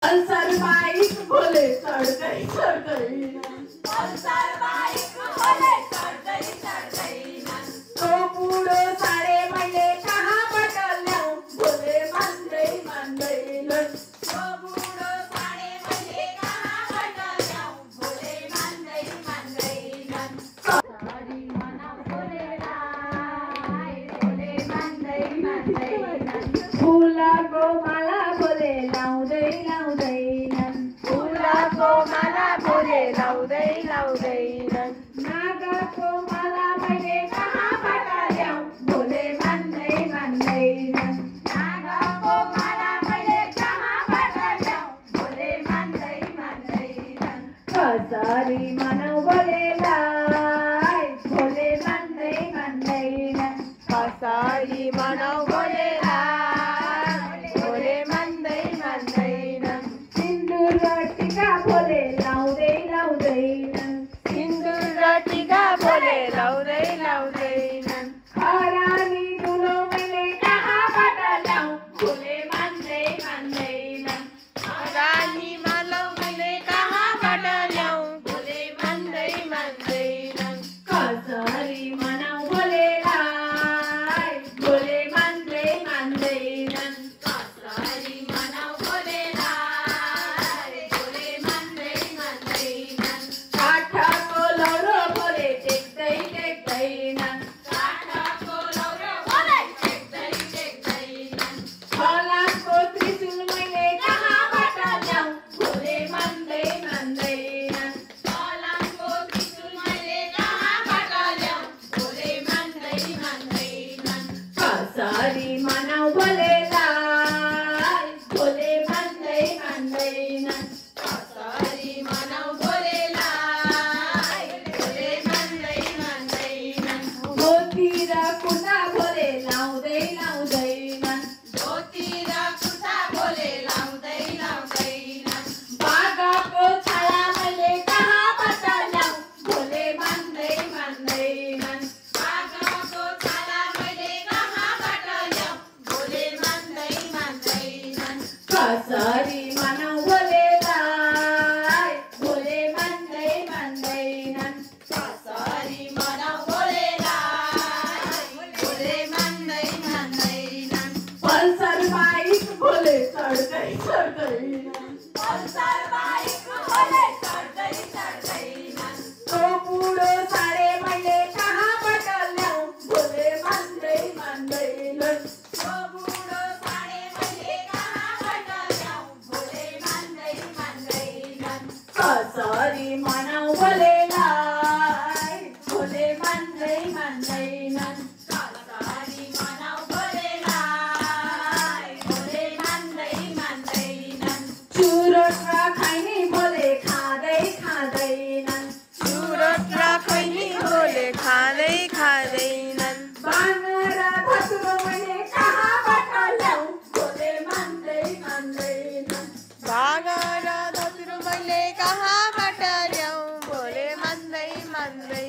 Pulsar bike बोले चढ्दैनन् Pulsar bike बोले चढ्दैनन् तो बुढो साडे मैले कहाँबाट ल्याऊ बोले मान्दैनन् तो बुढो साडे मैले कहाँबाट ल्याऊ बोले मान्दैनन् कसरी मनाऊ बोलेलाई बोले मान्दैनन् फुलको माला बोले लाउँदैनन् फुलको माला बोले लाउँदैनन् नागको माला मैले कहाँबाट ल्याऊ बोले मान्दैनन् नागको माला मैले कहाँबाट ल्याऊ बोले मान्दैनन् कसरी मनाऊ बोलेलाई बोले मान्दैनन् कसरी मनाऊ बोलेलाई बोले मान्दैनन् सिन्दुर र टीका बोले लाउँदैनन् सिन्दुर र टीका बोले लाउँदैनन् हरानी दुलो मैले कहाँबाट ल्याऊ बोले मान्दैनन् रानी मालौ मैले कहाँबाट ल्याऊ बोले मान्दैनन् कसरी मनाऊ बोलेलाई बोले मान्दैनन् कसरी मनाऊ बोलेलाई बोले मान्दैनन् काठको लौरो बोले टेक्दैनन् काठको लौरो बोले टेक्दैनन् फलामको त्रिशूल मैले कहाँबाट ल्याऊ बोले मान्दैनन् फलामको त्रिशूल मैले कहाँबाट ल्याऊ बोले मान्दैनन् कसरी मनाऊ बोलेलाई बोले मान्दैनन् कसरी मनाऊ बोलेलाई बोले मान्दैनन् धोती र कुर्ता बोले लाउँदैनन् धोती र कुर्ता बोले लाउँदैनन् बाघको छाला मैले कहाँबाट ल्याऊ बोले मान्दैनन् बाघको छाला मैले कहाँबाट ल्याऊ बोले मान्दैनन् कसरी मनाऊ बोलेलाई बोले मान्दैनन् कसरी मनाऊ बोलेलाई बोले मान्दैनन् पल्सर बाइक बोले चढ्दैनन् पल्सर बाइक बोले चढ्दैनन् तो बुढो साडे मैले कहाँबाट ल्याऊ बोले मान्दैनन् तो बुढो साडे मैले कहाँबाट ल्याऊ बोले मान्दैनन् कसरी मनाऊ बोलेलाई बोले मान्दैनन् कसरी मनाऊ बोलेलाई बोले मान्दैनन् चुरोट र खैनी बोले खाँदैनन् चुरोट र खैनी बोले खाँदैनन् बाँगर धतुरो मैले कहाँबाट ल्याऊ बोले मान्दैनन् भाग र धतुरो मैले कहाँबाट ल्याऊ बोले मान्दैनन्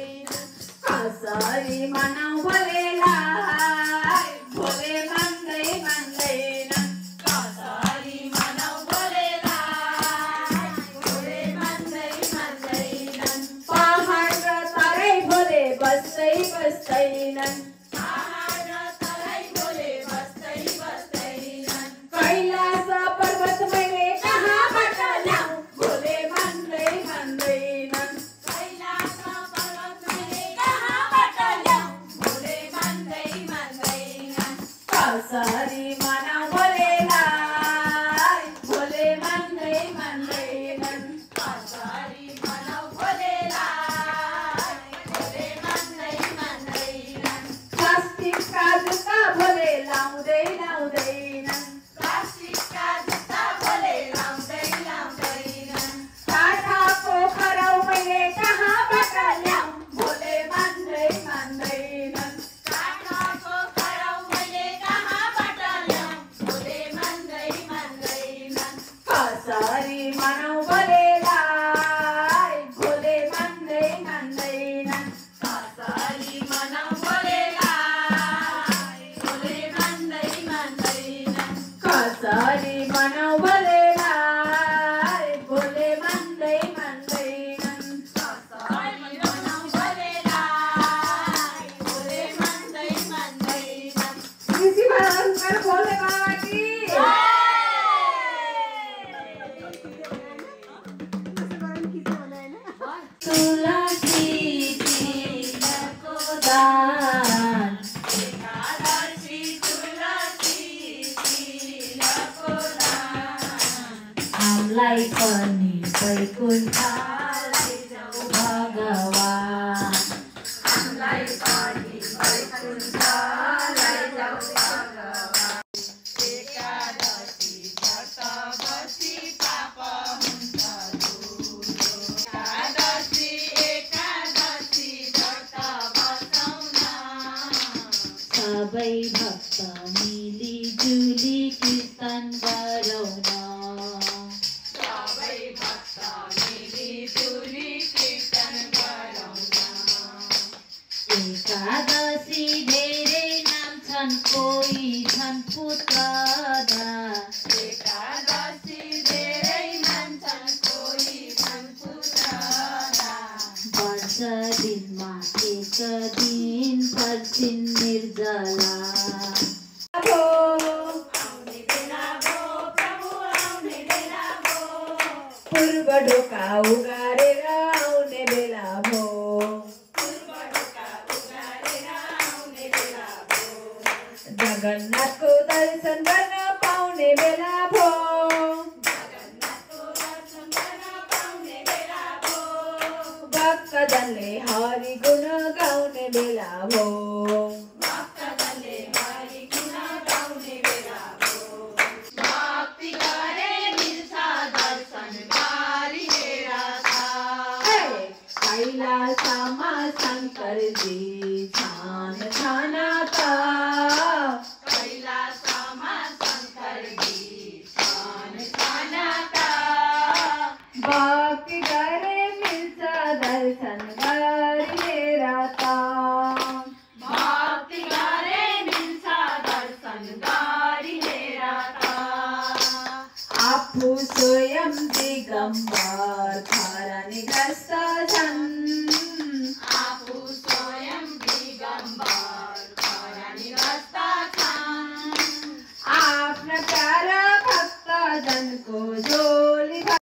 कसरी मनाऊ बोलेलाई बोले मान्दैनन् कसरी मनाऊ बोलेलाई बोले मान्दैनन् पहाड र तराई बोले बस्दैनन् पहाड र तराई बोले बस्दैनन् कैलाश पर्वत मैले कहाँबाट ल्याऊ बोले मान्दैनन् कैलाश पर्वत मैले कहाँबाट ल्याऊ बोले मान्दैनन् कसरी मनाऊ बोलेलाई बोले मान्दैनन् कसरी मनाऊ बोलेलाई बोले मान्दैनन् प्लास्टिकका जुत्ता बोले लाउँदैनन् प्लास्टिकका जुत्ता बोले लाउँदैनन् काठको खराउ मैले कहाँबाट ल्याऊ बोले मान्दैनन् काठको खराउ मैले कहाँबाट ल्याऊ बोले मान्दैनन् कसरी मनाऊ बोलेलाई बोले मान्दैनन् कसरी मनाऊ बोलेलाई बोले मान्दैनन् कसरी मनाऊ बोलेलाई तुलसी तिलको दान एकादशी तुलसी तिलको दान हामीलाई पनि वैकुण्ठ लैजाऊ भगवान हामीलाई पनि वैकुण्ठ लैजाऊ भगवान एकादशी व्रत बसी पाप हुन्छ दूर एकादशी व्रत बसाउन सबै भक्त मिली जुली कीर्तन गरौँ सबै भक्त मिलिजुली कीर्तन गरौँ एकादशी धेरै नाम छन् कोही छन् पुत्रदा एकादशी धेरै मान्छन् कोही छन् पुत्रदा वर्ष दिनमा एक दिन पर्छिन् निर्जला आउने बेला भो प्रभु आउने बेला भो पूर्व ढोका उगारेर आउने बेला भो पूर्व ढोका उगारेर आउने बेला भो जगन्नाथको दर्शन गर्न पाउने बेला भो जगन्नाथको दर्शन गर्न पाउने बेला भो भक्तजनले हरि गुण गाउने बेला भो भक्तजनले हरि गुण गाउने बेला भो भक्ति गरे मिल्छ दर्शन गरी हेरता कैलासमा शङ्करजी छान छानाता कैलासमा शङ्करजी छन् छानाता भक्ति गरे मिल्छ दर्शन गरेर त भक्ति गरे मिल्छ दर्शन गरी हेरता आफू स्वयं दिगम्बर